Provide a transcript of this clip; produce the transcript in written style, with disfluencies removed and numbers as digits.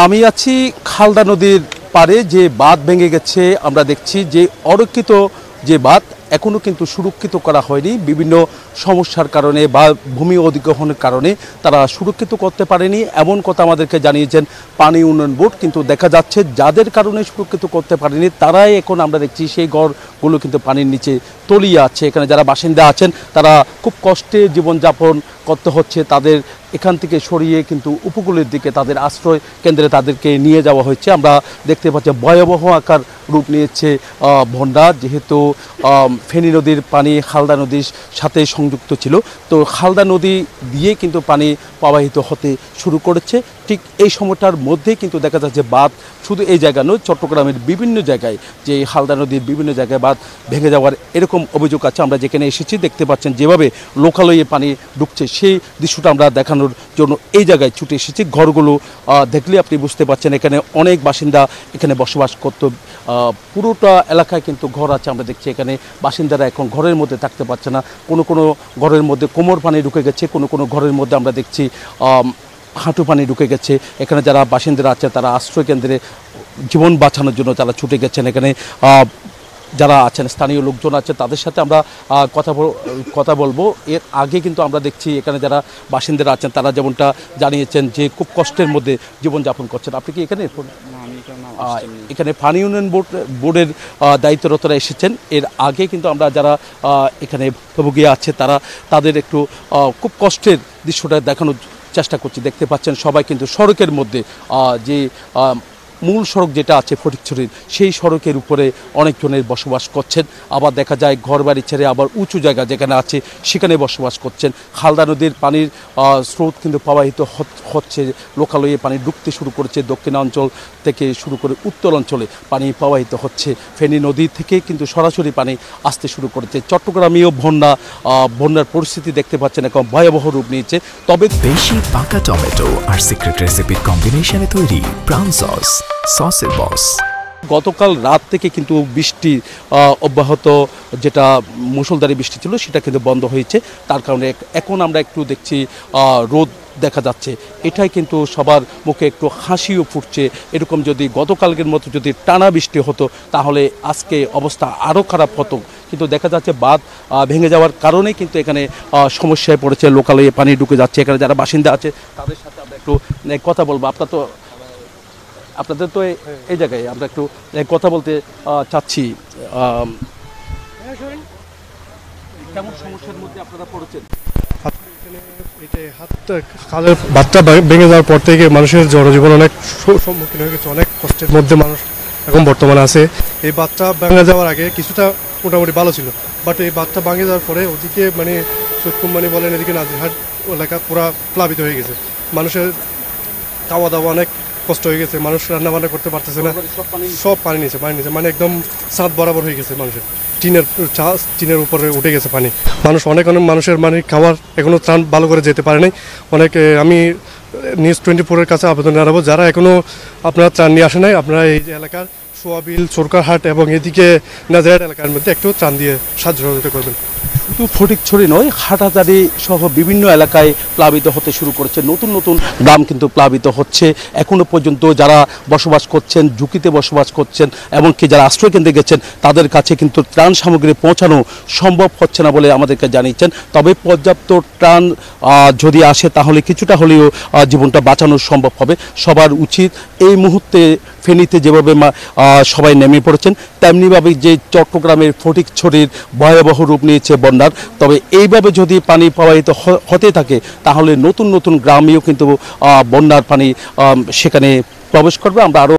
আমি আছি খালদা নদীর পারে যে বাঁধ ভেঙে গেছে। আমরা দেখছি যে অরক্ষিত যে বাঁধ এখনও কিন্তু সুরক্ষিত করা হয়নি, বিভিন্ন সমস্যার কারণে বা ভূমি অধিগ্রহণের কারণে তারা সুরক্ষিত করতে পারেনি, এমন কথা আমাদেরকে জানিয়েছেন পানি উন্নয়ন বোর্ড। কিন্তু দেখা যাচ্ছে যাদের কারণে সুরক্ষিত করতে পারেনি তারাই এখন আমরা দেখছি সেই ঘরগুলো কিন্তু পানির নিচে তলিয়ে আছে। এখানে যারা বাসিন্দা আছেন তারা খুব কষ্টে জীবনযাপন করতে হচ্ছে, তাদের এখান থেকে সরিয়ে কিন্তু উপকূলের দিকে তাদের আশ্রয় কেন্দ্রে তাদেরকে নিয়ে যাওয়া হচ্ছে। আমরা দেখতে পাচ্ছি ভয়াবহ আকার রূপ নিয়েছে বন্যা, যেহেতু ফেনী নদীর পানি খালদা নদীর সাথে সংযুক্ত ছিল, তো খালদা নদী দিয়ে কিন্তু পানি প্রবাহিত হতে শুরু করেছে। ঠিক এই সময়টার মধ্যেই কিন্তু দেখা যাচ্ছে বাঁধ শুধু এই জায়গা নয়, চট্টগ্রামের বিভিন্ন জায়গায় যে খালদা নদীর বিভিন্ন জায়গায় বাঁধ ভেঙে যাওয়ার এরকম অভিযোগ আছে। আমরা যেখানে এসেছি দেখতে পাচ্ছেন যেভাবে লোকালয়ে পানি ঢুকছে, সেই দৃশ্যটা আমরা দেখানোর জন্য এই জায়গায় ছুটে এসেছি। ঘরগুলো দেখলে আপনি বুঝতে পারছেন এখানে অনেক বাসিন্দা এখানে বসবাস করত, পুরোটা এলাকায় কিন্তু ঘর আছে। আমরা দেখছি এখানে বাসিন্দারা এখন ঘরের মধ্যে থাকতে পারছে না, কোনো কোনো ঘরের মধ্যে কোমর পানি ঢুকে গেছে, কোনো কোনো ঘরের মধ্যে আমরা দেখছি হাঁটু পানি ঢুকে গেছে। এখানে যারা বাসিন্দারা আছে তারা আশ্রয় কেন্দ্রে জীবন বাঁচানোর জন্য তারা ছুটে গেছেন। এখানে যারা আছেন স্থানীয় লোকজন আছে তাদের সাথে আমরা কথা বলবো। এর আগে কিন্তু আমরা দেখছি এখানে যারা বাসিন্দারা আছেন তারা যেমনটা জানিয়েছেন যে খুব কষ্টের মধ্যে জীবনযাপন করছেন। আপনি কি এখানে পানি উন্নয়ন বোর্ডের দায়িত্বরতরা এসেছেন? এর আগে কিন্তু আমরা যারা এখানে ভুক্তভোগী আছে তাদের একটু খুব কষ্টের দৃশ্যটা দেখানোর চেষ্টা করছি। দেখতে পাচ্ছেন সবাই কিন্তু সড়কের মধ্যে যে মূল সড়ক যেটা আছে ফটিকছড়ির, সেই সড়কের উপরে অনেকজনের বসবাস করছেন। আবার দেখা যায় ঘরবাড়ি ছেড়ে আবার উঁচু জায়গা যেখানে আছে সেখানে বসবাস করছেন। খালদা নদীর পানির স্রোত কিন্তু প্রবাহিত হচ্ছে, লোকালয়ে পানি ঢুকতে শুরু করেছে, দক্ষিণাঞ্চল থেকে শুরু করে উত্তর অঞ্চলে পানি প্রবাহিত হচ্ছে। ফেনী নদী থেকে কিন্তু সরাসরি পানি আসতে শুরু করেছে। চট্টগ্রামেও বন্যার পরিস্থিতি দেখতে পাচ্ছেন এখন ভয়াবহ রূপ নিয়েছে। তবে বেশি পাকা টমেটো আর সিক্রেট রেসিপির কম্বিনেশনে তৈরি প্রাউন সসের বস। গতকাল রাত থেকে কিন্তু বৃষ্টি অব্যাহত, যেটা মুষলধারে বৃষ্টি ছিল সেটা কিন্তু বন্ধ হয়েছে। তার কারণে এখন আমরা একটু দেখছি রোদ দেখা যাচ্ছে, এটাই কিন্তু সবার মুখে একটু হাসিও ফুটছে। এরকম যদি গতকালকের মতো যদি টানা বৃষ্টি হতো তাহলে আজকে অবস্থা আরও খারাপ হতো। কিন্তু দেখা যাচ্ছে বাঁধ ভেঙে যাওয়ার কারণেই কিন্তু এখানে সমস্যায় পড়েছে, লোকালয়ে পানি ঢুকে যাচ্ছে। এখানে যারা বাসিন্দা আছে তাদের সাথে আমরা একটু কথা বলবো। আপনাদের তো এই জায়গায় আমরা একটু কথা বলতে চাচ্ছি। কেমন সমস্যার মধ্যে আপনারা পড়েছেন? বাঁধটা ভেঙে যাওয়ার পর থেকে মানুষের জনজীবন অনেক সম্মুখীন হয়ে গেছে, অনেক কষ্টের মধ্যে মানুষ এখন বর্তমানে আছে। এই বাঁধটা ভেঙে যাওয়ার আগে কিছুটা মোটামুটি ভালো ছিল, বাট এই বাঁধটা ভেঙে যাওয়ার পরে ওদিকে চটকুম্বানি বলেন, এদিকে নাজিরহাট এলাকা পুরা প্লাবিত হয়ে গেছে। মানুষের খাওয়া দাওয়া অনেক কষ্ট হয়ে গেছে, মানুষ রান্না বান্না করতে পারতেছে না, সব পানি নিচে মানে একদম ছাদ বরাবর হয়ে গেছে। মানুষের টিনের উপরে উঠে গেছে পানি। অনেক মানুষের খাওয়ার এখনও ত্রাণ ভালো করে যেতে পারে নাই। আমি নিউজ 24-এর কাছে আবেদন জানাবো, যারা এখনও আপনারা ত্রাণ নিয়ে আসে নাই, আপনারা এই যে এলাকার সোয়াবিল, সরকারহাট এবং এদিকে নাজিরহাট এলাকার মধ্যে একটু ত্রাণ দিয়ে সাহায্য করবেন। শুধু ফটিকছড়ি নয়, হাটহাজারী সহ বিভিন্ন এলাকায় প্লাবিত হতে শুরু করেছে, নতুন নতুন গ্রাম কিন্তু প্লাবিত হচ্ছে। এখনও পর্যন্ত যারা বসবাস করছেন, ঝুঁকিতে বসবাস করছেন, এমনকি যারা আশ্রয় কেন্দ্রে গেছেন তাদের কাছে কিন্তু ত্রাণ সামগ্রী পৌঁছানো সম্ভব হচ্ছে না বলে আমাদেরকে জানিয়েছেন। তবে পর্যাপ্ত ত্রাণ যদি আসে তাহলে কিছুটা হলেও জীবনটা বাঁচানো সম্ভব হবে। সবার উচিত এই মুহূর্তে ফেনীতে যেভাবে সবাই নেমে পড়েছেন, তেমনিভাবে যে চট্টগ্রামের ফটিকছড়ির ভয়াবহ রূপ নিয়েছে বন্যার, তবে এইভাবে যদি পানি প্রবাহিত হতে থাকে তাহলে নতুন নতুন গ্রামেও কিন্তু বন্যার পানি সেখানে প্রবেশ করবে। আমরা আরও